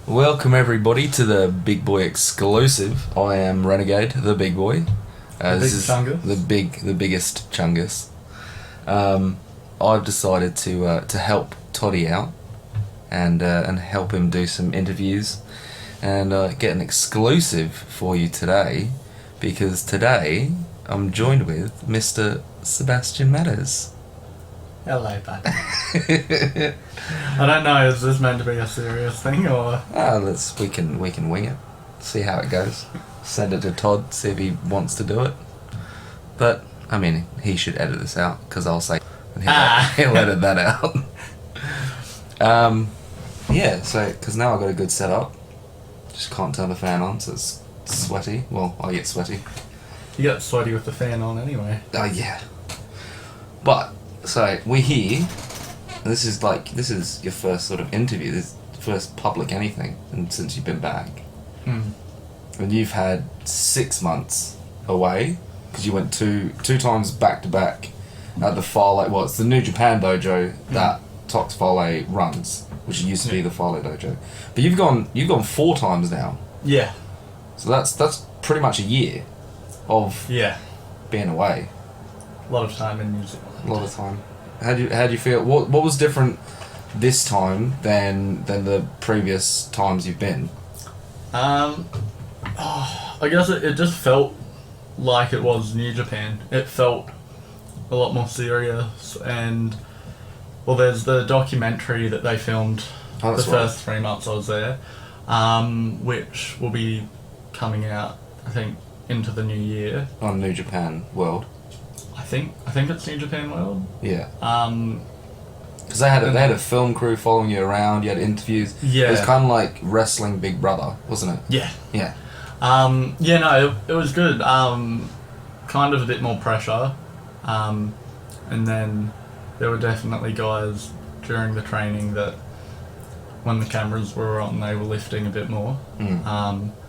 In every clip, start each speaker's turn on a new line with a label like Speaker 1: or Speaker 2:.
Speaker 1: Welcome everybody to the Big Boi Exclusive. I am Renegade, the Big Boy. This is the biggest chungus. I've decided to help Toddy out and help him do some interviews and get an exclusive for you today, because today I'm joined with Mr. Sebastian Matters.
Speaker 2: Hello, bud. I don't know, is this meant to be a serious thing or?
Speaker 1: We can wing it. See how it goes. Send it to Todd, see if he wants to do it. But I mean, he should edit this out, because I'll say and he'll edit that out. Yeah. So because now I've got a good setup, just can't turn the fan on, so it's sweaty. Well, I get sweaty.
Speaker 2: You get sweaty with the fan on anyway.
Speaker 1: Oh yeah. But. So we're here. This is your first sort of interview. This is the first public anything, and since you've been back, and you've had 6 months away because you went two times back to back at the Fale. Well, it's the New Japan dojo that Tox Fale runs, which used to be the Fale dojo. But you've gone 4 times now.
Speaker 2: Yeah.
Speaker 1: So that's pretty much a year of being away.
Speaker 2: A lot of time in New Zealand.
Speaker 1: A lot of time. How do you feel? What was different this time than the previous times you've been?
Speaker 2: I guess it just felt like it was New Japan. It felt a lot more serious, and well, there's the documentary that they filmed first 3 months I was there, which will be coming out, I think, into the new year
Speaker 1: on New Japan World.
Speaker 2: I think it's New Japan World.
Speaker 1: Yeah. Because they had a film crew following you around. You had interviews.
Speaker 2: Yeah.
Speaker 1: It was kind of like wrestling Big Brother, wasn't it?
Speaker 2: Yeah.
Speaker 1: Yeah.
Speaker 2: It was good. Kind of a bit more pressure, and then there were definitely guys during the training that when the cameras were on, they were lifting a bit more.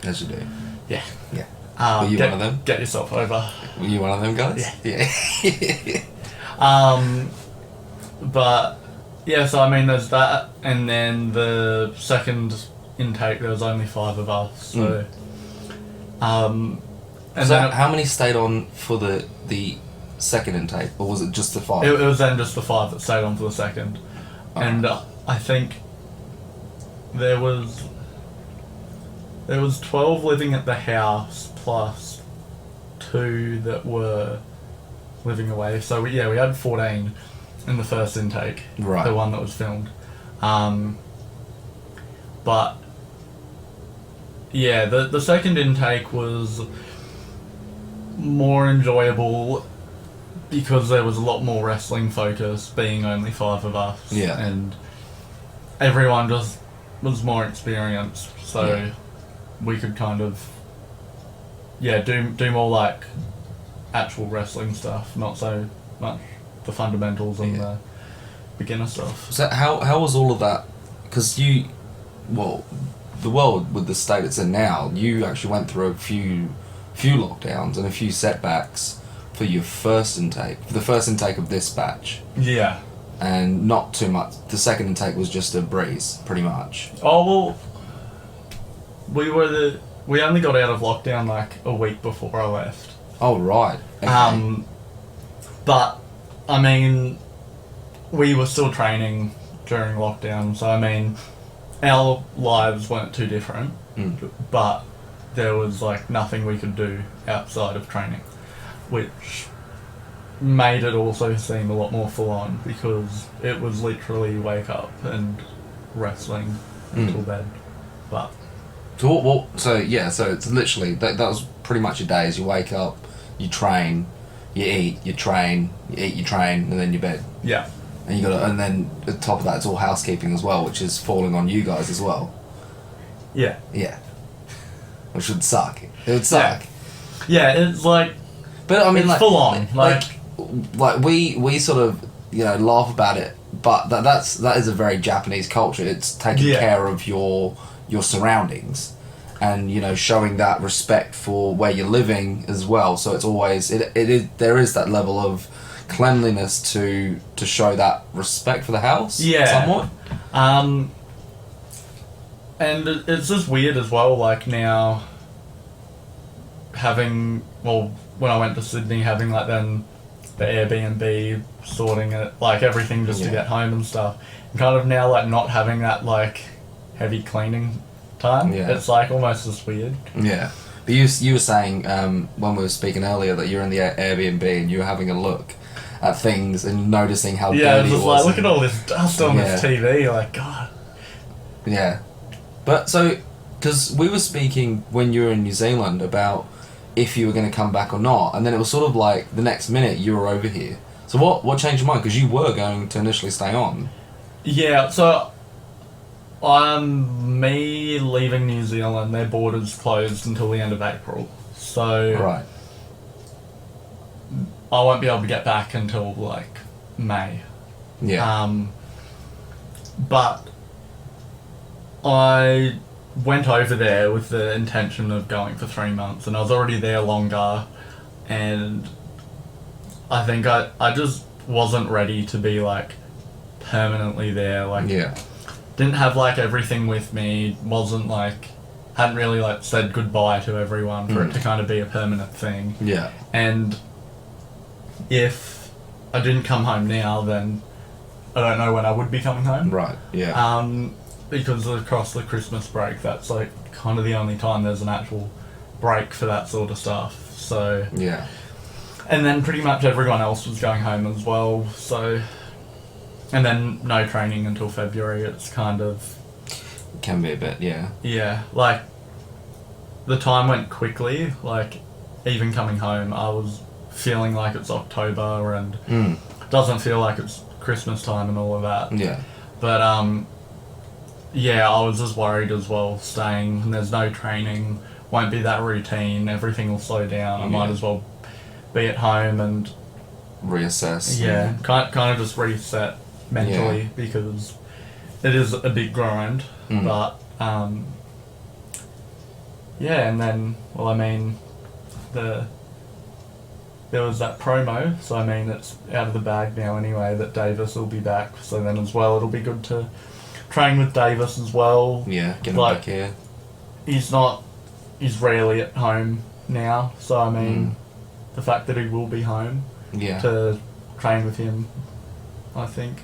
Speaker 1: As you do.
Speaker 2: Yeah.
Speaker 1: Yeah. Were you one of them?
Speaker 2: Get yourself over.
Speaker 1: Were you one of them guys?
Speaker 2: Yeah. But yeah, so I mean, there's that, and then the second intake there was only 5 of us. So, and
Speaker 1: so how many stayed on for the second intake, or was it just the 5?
Speaker 2: It was then just the 5 that stayed on for the second, and I think there was 12 living at the house plus 2 that were living away. So we had 14 in the first intake,
Speaker 1: right?
Speaker 2: The one that was filmed. But yeah, the second intake was more enjoyable because there was a lot more wrestling focus, being only 5 of us.
Speaker 1: Yeah,
Speaker 2: and everyone just was more experienced, so we could kind of do more like actual wrestling stuff, not so much the fundamentals and the beginner stuff.
Speaker 1: So how was all of that? Because the world with the state it's in now, you actually went through a few lockdowns and a few setbacks for your first intake, for the first intake of this batch.
Speaker 2: Yeah.
Speaker 1: And not too much. The second intake was just a breeze, pretty much.
Speaker 2: Oh well, we only got out of lockdown like a week before I left.
Speaker 1: Oh right. Okay.
Speaker 2: But I mean, we were still training during lockdown, so I mean, our lives weren't too different, but there was like nothing we could do outside of training, which made it also seem a lot more full on, because it was literally wake up and wrestling until bed. But
Speaker 1: so it's literally that was pretty much your days. You wake up, you train, you eat, you train, and then you bed.
Speaker 2: Yeah.
Speaker 1: And and then on top of that, it's all housekeeping as well, which is falling on you guys as well.
Speaker 2: Yeah.
Speaker 1: Yeah. Which would suck. It would suck.
Speaker 2: Yeah, it's like,
Speaker 1: but I mean,
Speaker 2: it's
Speaker 1: like,
Speaker 2: full on.
Speaker 1: Like we sort of laugh about it, but that is a very Japanese culture. It's taking care of your surroundings, and showing that respect for where you're living as well. So it's always there is that level of cleanliness to to show that respect for the house.
Speaker 2: Yeah.
Speaker 1: Somewhat.
Speaker 2: And it's just weird as well, like now having, well, when I went to Sydney, having like then the Airbnb, sorting it, like everything just to get home and stuff, and kind of now like not having that like heavy cleaning time, it's like almost just weird.
Speaker 1: Yeah. But you were saying when we were speaking earlier that you're in the Airbnb and you were having a look at things and noticing how dirty it was.
Speaker 2: Yeah, it was like, look at all this dust on this TV, like, God.
Speaker 1: Yeah. But so, because we were speaking when you were in New Zealand about if you were going to come back or not, and then it was sort of like the next minute you were over here. So what changed your mind? Because you were going to initially stay on.
Speaker 2: Yeah, so me leaving New Zealand, their borders closed until the end of April. So
Speaker 1: right.
Speaker 2: I won't be able to get back until like May.
Speaker 1: Yeah.
Speaker 2: But I went over there with the intention of going for 3 months, and I was already there longer, and I think I just wasn't ready to be like permanently there. Like, didn't have like everything with me, wasn't like, hadn't really like said goodbye to everyone for it to kind of be a permanent thing.
Speaker 1: Yeah.
Speaker 2: And if I didn't come home now, then I don't know when I would be coming home.
Speaker 1: Right, yeah.
Speaker 2: Because across the Christmas break, that's like kind of the only time there's an actual break for that sort of stuff. So
Speaker 1: yeah.
Speaker 2: And then pretty much everyone else was going home as well. So, and then no training until February. It's kind of
Speaker 1: can be a bit, yeah.
Speaker 2: Yeah, like the time went quickly. Like even coming home, I was feeling like it's October and it doesn't feel like it's Christmas time and all of that.
Speaker 1: Yeah.
Speaker 2: But yeah, I was just worried as well, staying, and there's no training, won't be that routine, everything will slow down, I might as well be at home and
Speaker 1: reassess.
Speaker 2: Yeah, kind of just reset mentally, because it is a big grind, but yeah, and then, well, I mean, there was that promo, so I mean, it's out of the bag now anyway, that Davis will be back, so then as well, it'll be good to train with Davis as well.
Speaker 1: Yeah, get him
Speaker 2: like,
Speaker 1: back here.
Speaker 2: He's rarely at home now, so I mean, the fact that he will be home to train with him, I think,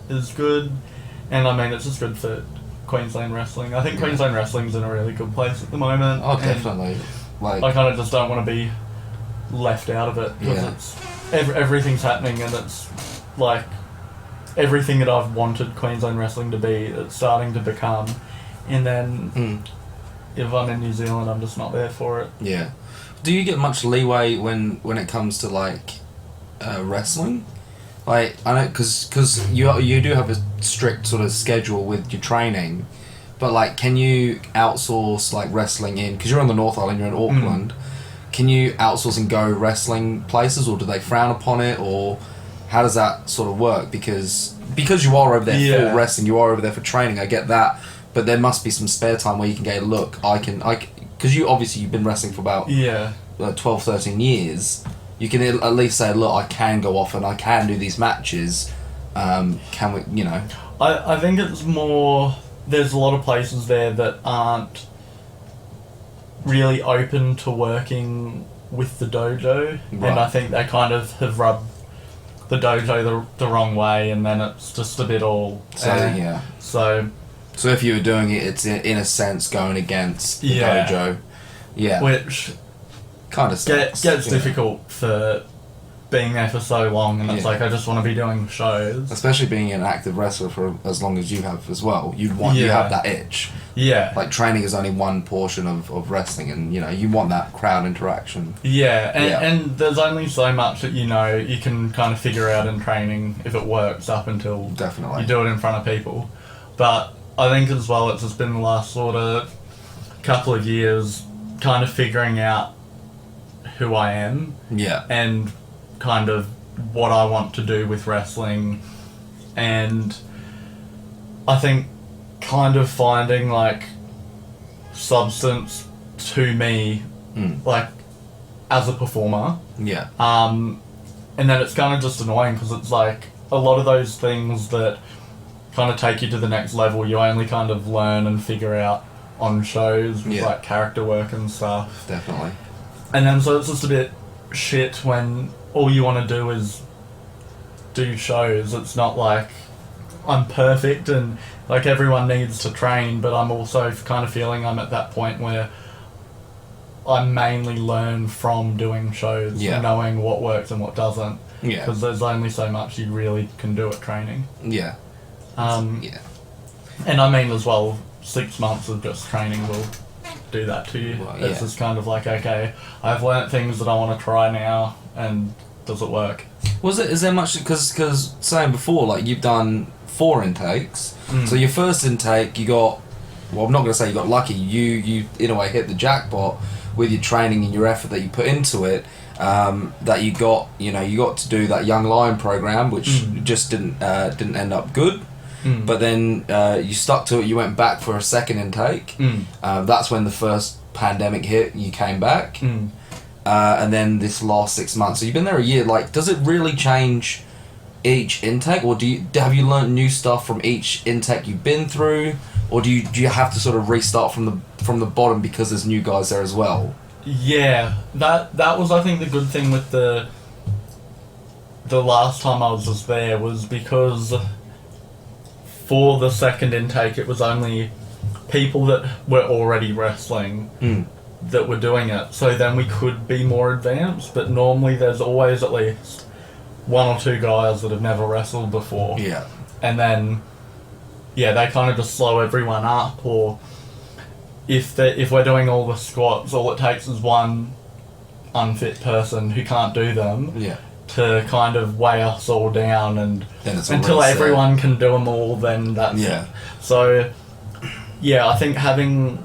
Speaker 2: is good. And I mean, it's just good for Queensland wrestling. I think Queensland wrestling's in a really good place at the moment.
Speaker 1: Oh, definitely. Like,
Speaker 2: I kind of just don't want to be left out of it, because it's everything's happening, and it's like everything that I've wanted Queensland wrestling to be, it's starting to become, and then if I'm in New Zealand, I'm just not there for it.
Speaker 1: Yeah. Do you get much leeway when it comes to like wrestling? Like, I know, because you do have a strict sort of schedule with your training, but like, can you outsource like wrestling in, because you're on the North Island, you're in Auckland, can you outsource and go wrestling places, or do they frown upon it, or how does that sort of work? Because you are over there for wrestling, you are over there for training, I get that, but there must be some spare time where you can go, look, because you've been wrestling for about 12, 13 years, you can at least say, look, I can go off and I can do these matches, can we, you know?
Speaker 2: I think it's more, there's a lot of places there that aren't really open to working with the dojo, and I think they kind of have rubbed the dojo the wrong way, and then it's just a bit all...
Speaker 1: So if you were doing it, it's in a sense going against the dojo. Yeah.
Speaker 2: Which
Speaker 1: kind of
Speaker 2: gets difficult for being there for so long, and it's like, I just want to be doing shows.
Speaker 1: Especially being an active wrestler for as long as you have as well. You have that itch.
Speaker 2: Yeah.
Speaker 1: Like, training is only one portion of wrestling, and, you know, you want that crowd interaction.
Speaker 2: Yeah, and there's only so much that you can kind of figure out in training if it works up until you do it in front of people. But I think as well, it's just been the last sort of couple of years kind of figuring out who I am. Yeah. And kind of what I want to do with wrestling. And I think kind of finding like substance to me, like as a performer. Yeah. And then it's kind of just annoying, because it's like a lot of those things that kind of take you to the next level. You only kind of learn and figure out on shows with like character work and stuff.
Speaker 1: Definitely.
Speaker 2: And then so it's just a bit shit when all you want to do is do shows. It's not like I'm perfect and like everyone needs to train, but I'm also kind of feeling I'm at that point where I mainly learn from doing shows, knowing what works and what doesn't. Yeah. Because there's only so much you really can do at training.
Speaker 1: Yeah.
Speaker 2: Yeah. And I mean as well, 6 months of just training will do that to you. Well, it's just kind of like, okay, I've learnt things that I want to try now, and does it work?
Speaker 1: Is there much, because saying before, like you've done 4 intakes, so your first intake you got, well I'm not going to say you got lucky, you in a way hit the jackpot with your training and your effort that you put into it, that you got to do that Young Lion program, which just didn't end up good. But then you stuck to it, you went back for a second intake. That's when the first pandemic hit, you came back. And then this last 6 months, so you've been there a year, like, does it really change each intake, or have you learnt new stuff from each intake you've been through, or do you have to sort of restart from the bottom because there's new guys there as well?
Speaker 2: Yeah, that was I think the good thing with the last time I was just there was because for the second intake it was only people that were already wrestling that were doing it, so then we could be more advanced, but normally there's always at least 1 or 2 guys that have never wrestled before.
Speaker 1: Yeah.
Speaker 2: And then they kind of just slow everyone up, or if we're doing all the squats, all it takes is one unfit person who can't do them to kind of weigh us all down, and until everyone can do them all, then that's it. So I think having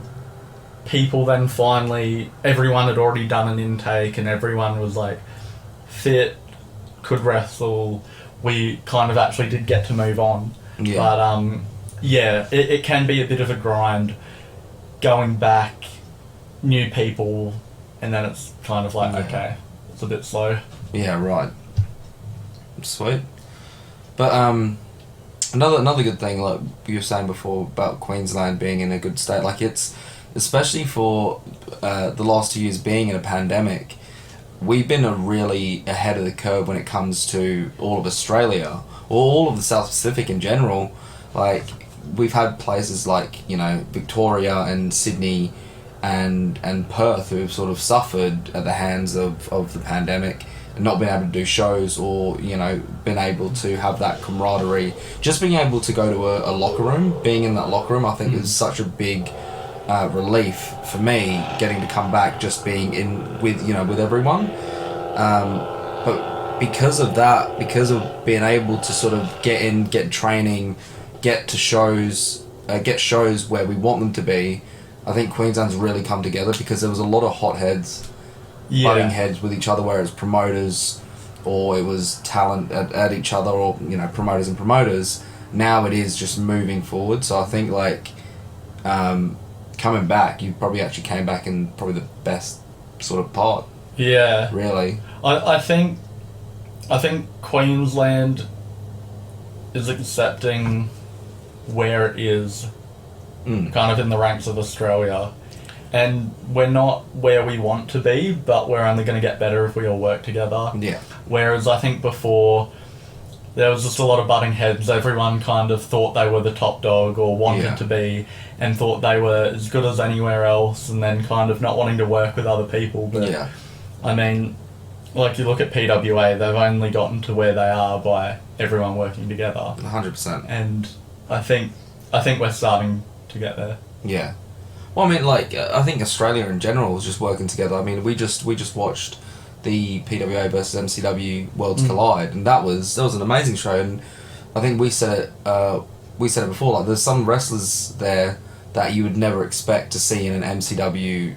Speaker 2: people then finally, everyone had already done an intake and everyone was like fit, could wrestle, we kind of actually did get to move on. But it can be a bit of a grind going back, new people, and then it's kind of like, okay, it's a bit slow.
Speaker 1: Yeah, right. Sweet. But another good thing, like you were saying before about Queensland being in a good state, like it's, especially for the last 2 years being in a pandemic, we've been really ahead of the curve when it comes to all of Australia, or all of the South Pacific in general. Like, we've had places like, Victoria and Sydney and Perth who have sort of suffered at the hands of the pandemic and not been able to do shows, or, been able to have that camaraderie. Just being able to go to a locker room, being in that locker room, I think is such a big relief for me, getting to come back, just being in with everyone. But because of that, because of being able to sort of get training, get to shows, get shows where we want them to be, I think Queensland's really come together, because there was a lot of hotheads, butting heads with each other, where it was promoters or it was talent at each other, or promoters and promoters. Now it is just moving forward. So I think like coming back, you probably actually came back in probably the best sort of part. Yeah. Really.
Speaker 2: I think Queensland is accepting where it is, kind of in the ranks of Australia. And we're not where we want to be, but we're only going to get better if we all work together.
Speaker 1: Yeah.
Speaker 2: Whereas I think before, there was just a lot of butting heads. Everyone kind of thought they were the top dog, or wanted to be, and thought they were as good as anywhere else, and then kind of not wanting to work with other people. But I mean, like, you look at PWA, they've only gotten to where they are by everyone working together.
Speaker 1: 100%.
Speaker 2: And I think we're starting to get there.
Speaker 1: Yeah. Well, I mean, like, I think Australia in general is just working together. I mean, we just watched the PWA versus MCW Worlds Collide, and that was an amazing show. And I think we said it before, like, there's some wrestlers there that you would never expect to see in an MCW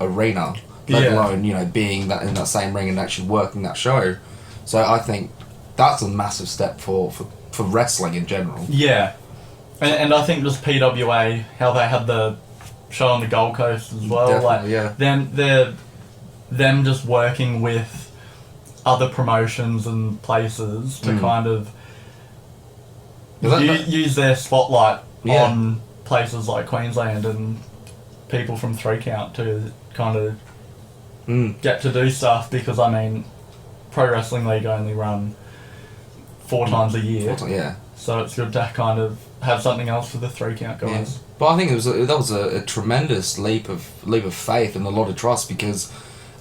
Speaker 1: arena, let alone being in that same ring and actually working that show. So I think that's a massive step for wrestling in general.
Speaker 2: Yeah, and I think just PWA, how they had the show on the Gold Coast as well.
Speaker 1: Definitely,
Speaker 2: like them just working with other promotions and places to kind of use their spotlight
Speaker 1: Yeah.
Speaker 2: on places like Queensland and people from 3 Count to kind of get to do stuff, because I mean, Pro Wrestling League only run 4 times a year.
Speaker 1: Yeah.
Speaker 2: So it's good to kind of have something else for the 3 Count guys.
Speaker 1: Yeah. But I think that was a tremendous leap of faith and a lot of trust, because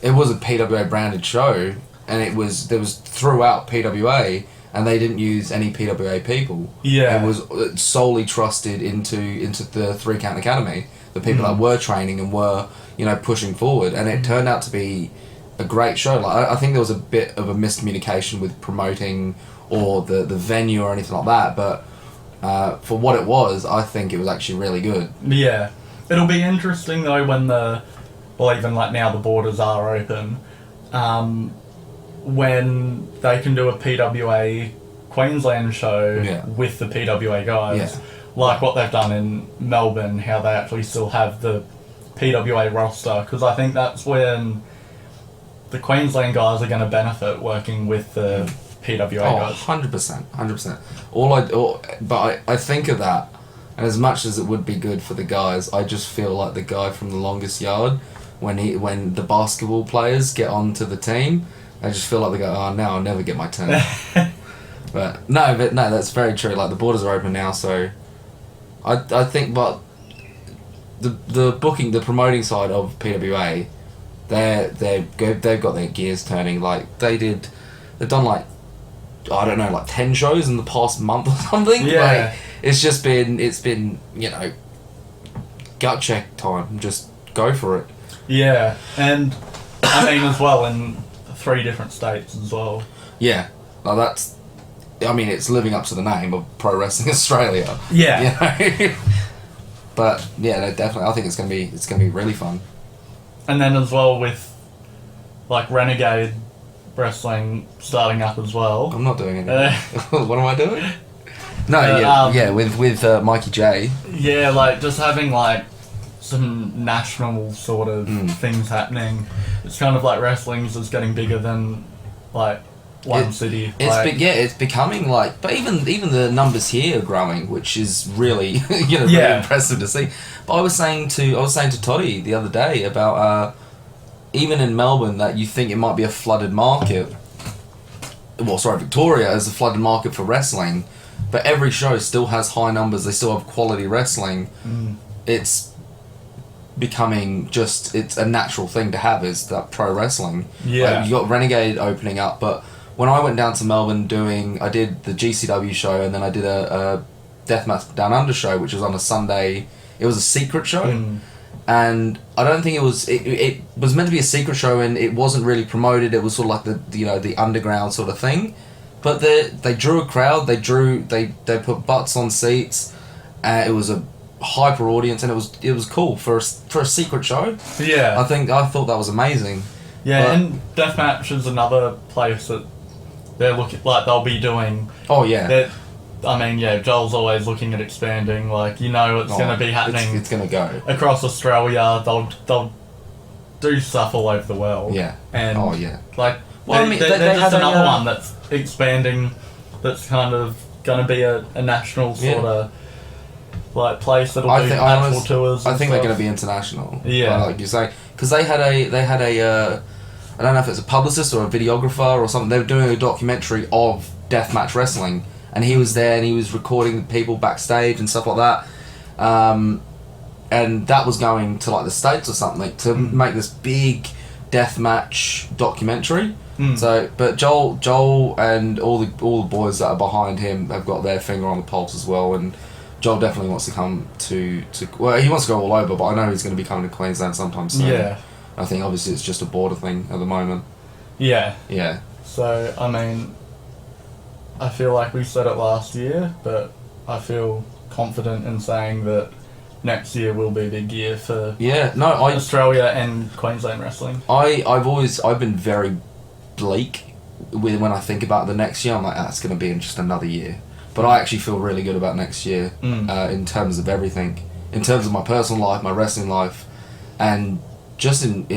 Speaker 1: it was a PWA branded show, and there was throughout PWA, and they didn't use any PWA people.
Speaker 2: Yeah.
Speaker 1: It was solely trusted into the 3 Count Academy, the people that were training and were, pushing forward, and it turned out to be a great show. Like I think there was a bit of a miscommunication with promoting or the venue or anything like that, but for what it was, I think it was actually really good.
Speaker 2: Yeah. It'll be interesting though when even like now the borders are open, when they can do a PWA Queensland show with the PWA guys, like what they've done in Melbourne, how they actually still have the PWA roster, because I think that's when the Queensland guys are going to benefit working with the PWA guys.
Speaker 1: 100%. But I think of that, and as much as it would be good for the guys, I just feel like the guy from the longest yard, when the basketball players get onto the team, I just feel like they go, oh, now I'll never get my turn. But no, that's very true. Like, the borders are open now, so I think, but the booking, the promoting side of PWA, they've got their gears turning. Like, they've done like, I don't know, like 10 shows in the past month or something.
Speaker 2: Yeah.
Speaker 1: Like, it's been gut check time. Just go for it.
Speaker 2: Yeah, and I mean as well in 3 different states as well.
Speaker 1: Yeah, like it's living up to the name of Pro Wrestling Australia.
Speaker 2: Yeah.
Speaker 1: But yeah, no, definitely, I think it's gonna be really fun.
Speaker 2: And then as well with like Renegade Wrestling starting up as well.
Speaker 1: I'm not doing anything. What am I doing? No, with Mikey J.
Speaker 2: Yeah, like just having like some national sort of things happening. It's kind of like wrestling's is getting bigger than like one city.
Speaker 1: It's becoming like, but even the numbers here are growing, which is really really impressive to see. But I was saying to Toddy the other day about even in Melbourne that you think it might be a flooded market. Well, sorry, Victoria is a flooded market for wrestling, but every show still has high numbers. They still have quality wrestling. It's becoming it's a natural thing to have, is that pro wrestling.
Speaker 2: Yeah.
Speaker 1: Like, you got Renegade opening up, but when I went down to Melbourne I did the GCW show, and then I did a Deathmatch Down Under show, which was on a Sunday. It was a secret show, and I don't think it was meant to be a secret show, and it wasn't really promoted. It was sort of like the underground sort of thing, but they drew a crowd. They put butts on seats. It was a hyper audience, and it was cool for a secret show.
Speaker 2: Yeah,
Speaker 1: I thought that was amazing.
Speaker 2: Yeah, and Deathmatch is another place that they're looking like they'll be doing.
Speaker 1: Oh yeah.
Speaker 2: I mean, yeah, Joel's always looking at expanding. Like, it's going to be happening.
Speaker 1: It's going to go
Speaker 2: across Australia. They'll do stuff all over the world.
Speaker 1: Yeah.
Speaker 2: And like,
Speaker 1: well,
Speaker 2: they're just another one that's expanding. That's kind of going to be a national sort of like place that'll do national tours.
Speaker 1: I think they're going to be international.
Speaker 2: Yeah,
Speaker 1: like you say, because they had a I don't know if it's a publicist or a videographer or something. They were doing a documentary of deathmatch wrestling, and he was there and he was recording people backstage and stuff like that. And that was going to like the States or something to make this big deathmatch documentary. So, but Joel and all the boys that are behind him have got their finger on the pulse as well, and Joel definitely wants to come to well, he wants to go all over, but I know he's going to be coming to Queensland sometime soon.
Speaker 2: Yeah.
Speaker 1: I think obviously it's just a border thing at the moment.
Speaker 2: Yeah.
Speaker 1: Yeah.
Speaker 2: So, I mean, I feel like we said it last year, but I feel confident in saying that next year will be a big year for Australia and Queensland wrestling.
Speaker 1: I've been very bleak when I think about the next year. I'm like, it's going to be in just another year. But I actually feel really good about next year in terms of everything. In terms of my personal life, my wrestling life, and just on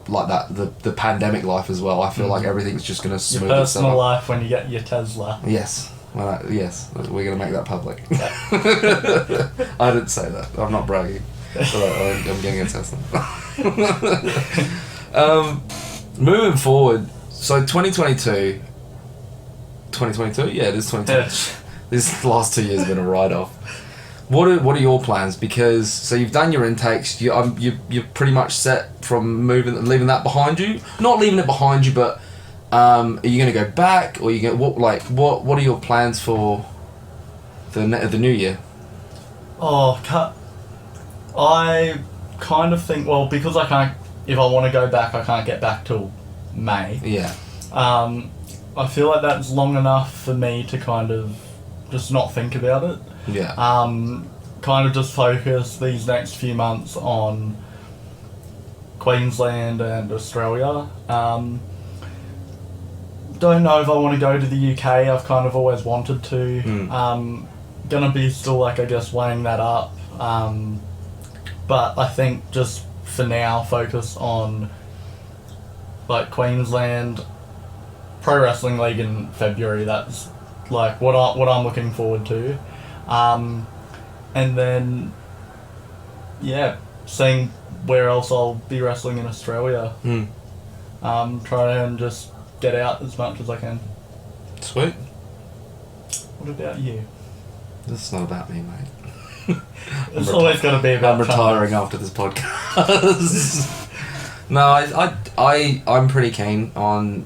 Speaker 1: like that, the pandemic life as well. I feel like everything's just going to smooth itself.
Speaker 2: Your personal life when you get your Tesla.
Speaker 1: Yes. Well, yes, we're going to make that public. I didn't say that. I'm not bragging. I'm getting a Tesla. Moving forward, so 2022. 2022? Yeah, it is 2022. This last 2 years have been a write-off. What are your plans? Because so you've done your intakes. You're pretty much set from leaving that behind you. Not leaving it behind you, but are you going to go back, or what are your plans for the new year?
Speaker 2: I kind of think, well, because I can't. If I want to go back, I can't get back till May.
Speaker 1: Yeah.
Speaker 2: I feel like that's long enough for me to kind of just not think about it.
Speaker 1: Yeah.
Speaker 2: Kind of just focus these next few months on Queensland and Australia. Don't know if I want to go to the UK. I've kind of always wanted to. Gonna be still, I guess, weighing that up. But I think just for now, focus on Queensland Pro Wrestling League in February. That's what I'm looking forward to. And then seeing where else I'll be wrestling in Australia. Try and just get out as much as I can.
Speaker 1: Sweet.
Speaker 2: What about you?
Speaker 1: This is not about me, mate.
Speaker 2: It's always got to be about.
Speaker 1: I'm retiring after this podcast. No, I'm pretty keen on.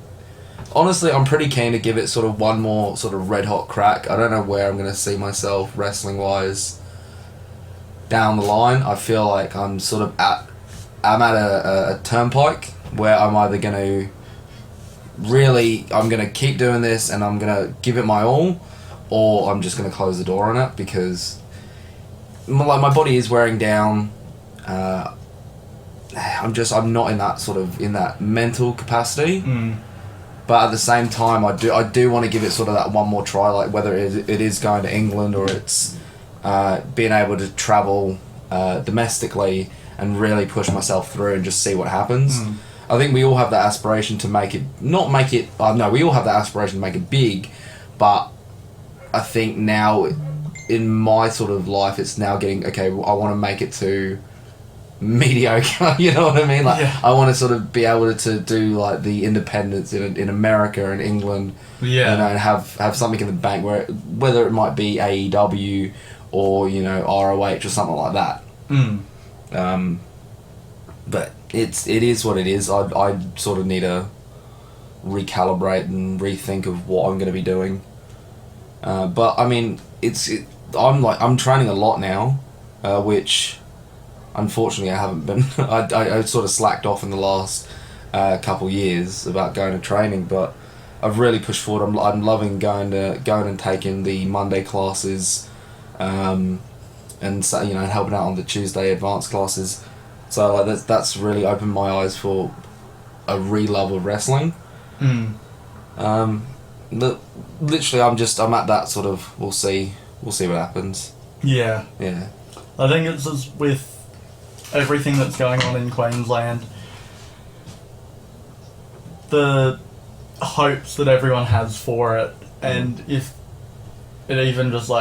Speaker 1: Honestly, I'm pretty keen to give it sort of one more sort of red hot crack. I don't know where I'm going to see myself wrestling wise down the line. I feel like I'm at a turnpike where I'm either going to I'm going to keep doing this and I'm going to give it my all, or I'm just going to close the door on it because my body is wearing down. I'm not in that mental capacity. But at the same time, I do want to give it sort of that one more try, like whether it is going to England or it's being able to travel domestically and really push myself through and just see what happens. I think we all have that aspiration to make it, we all have that aspiration to make it big, but I think now in my sort of life, it's now getting, okay, I want to make it to mediocre, you know what I mean? I want to sort of be able to do like the independents in America and England, and have something in the bank whether it might be AEW or ROH or something like that. But it is what it is. I sort of need to recalibrate and rethink of what I'm going to be doing. But I mean, I'm training a lot now, which unfortunately I haven't been. I sort of slacked off in the last couple years about going to training, but I've really pushed forward. I'm loving going and taking the Monday classes, and so, helping out on the Tuesday advanced classes. So that's really opened my eyes for a re-love of wrestling. Literally, I'm at that sort of. We'll see what happens. Yeah.
Speaker 2: I think it's just with everything that's going on in Queensland, the hopes that everyone has for it, and if it even just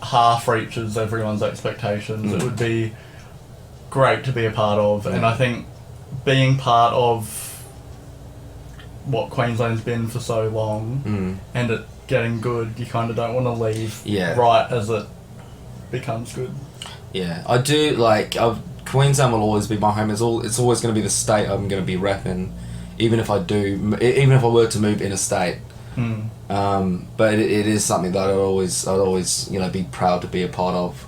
Speaker 2: half reaches everyone's expectations, it would be great to be a part of. And I think being part of what Queensland's been for so long, and it getting good, you kind of don't want to leave right as it becomes good.
Speaker 1: I do Queensland will always be my home. It's always going to be the state I'm going to be repping, even if I were to move interstate. But it is something that I'd always be proud to be a part of.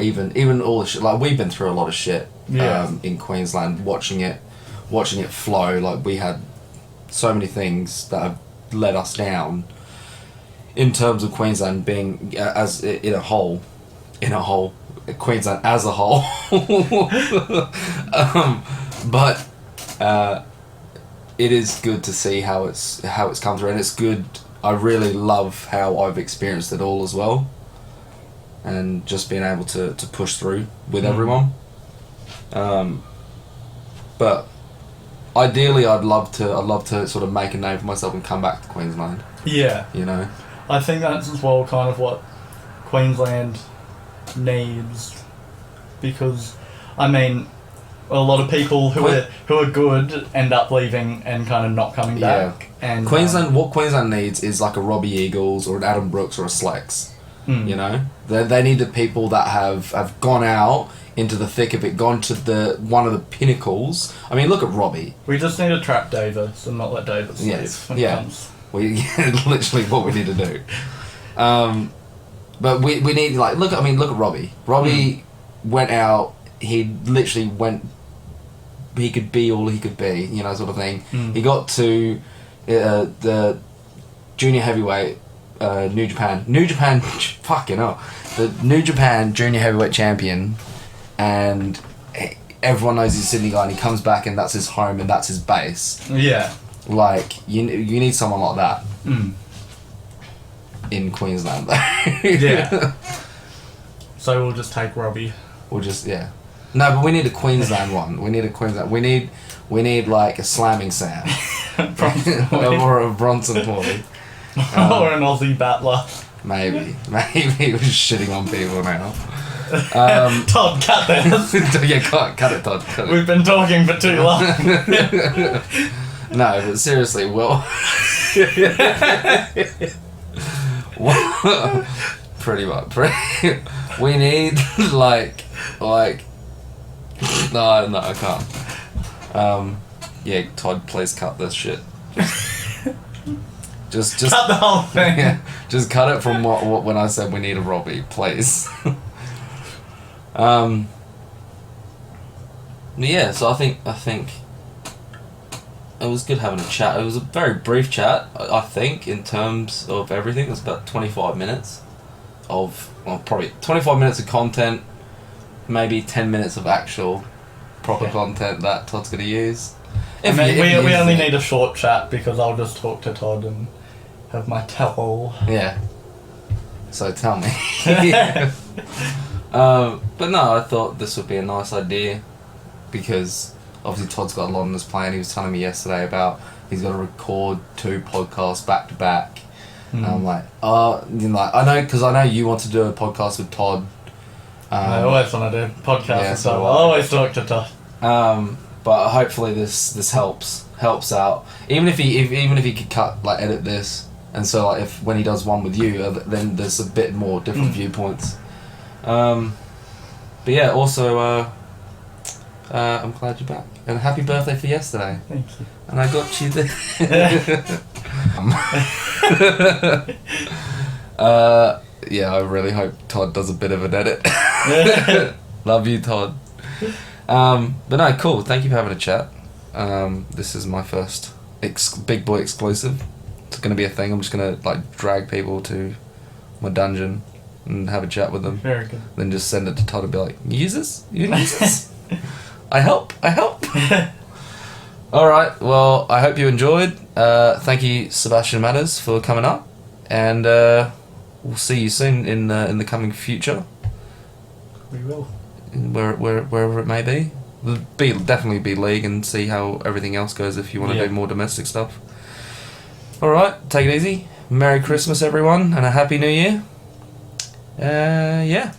Speaker 1: Even all the shit, we've been through a lot of shit in Queensland, watching it flow. We had so many things that have let us down in terms of Queensland being in a whole Queensland as a whole. But it is good to see how it's come through, and it's good. I really love how I've experienced it all as well, and just being able to push through with everyone. But ideally, I'd love to sort of make a name for myself and come back to Queensland.
Speaker 2: I think that's as well kind of what Queensland needs, because I mean, a lot of people who are good end up leaving and kind of not coming back. And
Speaker 1: Queensland, what Queensland needs is like a Robbie Eagles or an Adam Brooks or a Slex. You know, they need the people that have gone out into the thick of it, gone to one of the pinnacles. I mean, look at Robbie.
Speaker 2: We just need to trap Davis and not let Davis leave. When it comes.
Speaker 1: Literally what we need to do. But we need look at Robbie. Robbie went out. He literally went. He could be all he could be, sort of thing. He got to the junior heavyweight. New Japan, fucking hell, the New Japan junior heavyweight champion, and everyone knows he's a Sydney guy, and he comes back and that's his home and that's his base.
Speaker 2: Yeah,
Speaker 1: you need someone like that in Queensland.
Speaker 2: Yeah. So we'll just take Robbie.
Speaker 1: No, but we need a Queensland one. We need like a Slamming Sam or a Bronson Boy.
Speaker 2: Or an Aussie battler.
Speaker 1: Maybe we're shitting on people now.
Speaker 2: Todd, cut that.
Speaker 1: Yeah, cut it, Todd. Cut it.
Speaker 2: We've been talking for too long.
Speaker 1: No, but seriously, pretty much. We need no, I can't. Yeah, Todd, please cut this shit. Just
Speaker 2: cut the whole thing.
Speaker 1: Yeah, just cut it from what when I said we need a Robbie, please. Yeah, so I think it was good having a chat. It was a very brief chat, I think, in terms of everything. It was about 25 minutes probably 25 minutes of content, maybe 10 minutes of actual proper content that Todd's going to use.
Speaker 2: We only need a short chat because I'll just talk to Todd and have my tell-all.
Speaker 1: Yeah. So tell me. But no, I thought this would be a nice idea because obviously Todd's got a lot on his plan. He was telling me yesterday about he's got to record 2 podcasts back to back. And I'm like, I know, because I know you want to do a podcast with Todd.
Speaker 2: I always want to do a podcast with Todd. I always talk to Todd.
Speaker 1: But hopefully this helps out. Even if he could edit this, and so if when he does one with you, then there's a bit more different viewpoints. But yeah, also I'm glad you're back, and happy birthday for yesterday.
Speaker 2: Thank you.
Speaker 1: And I got you this. Yeah, I really hope Todd does a bit of an edit. Love you, Todd. But no, cool. Thank you for having a chat. This is my first Big Boi Exclusive. It's going to be a thing. I'm just going to drag people to my dungeon and have a chat with them.
Speaker 2: Very good.
Speaker 1: Then just send it to Todd and be like, you use this? I help. Alright, well, I hope you enjoyed. Thank you, Sebastian Matters, for coming up. And we'll see you soon in the coming future.
Speaker 2: We will.
Speaker 1: Wherever it may be. Definitely be league and see how everything else goes if you want to do more domestic stuff. Alright, take it easy. Merry Christmas, everyone, and a Happy New Year. Yeah.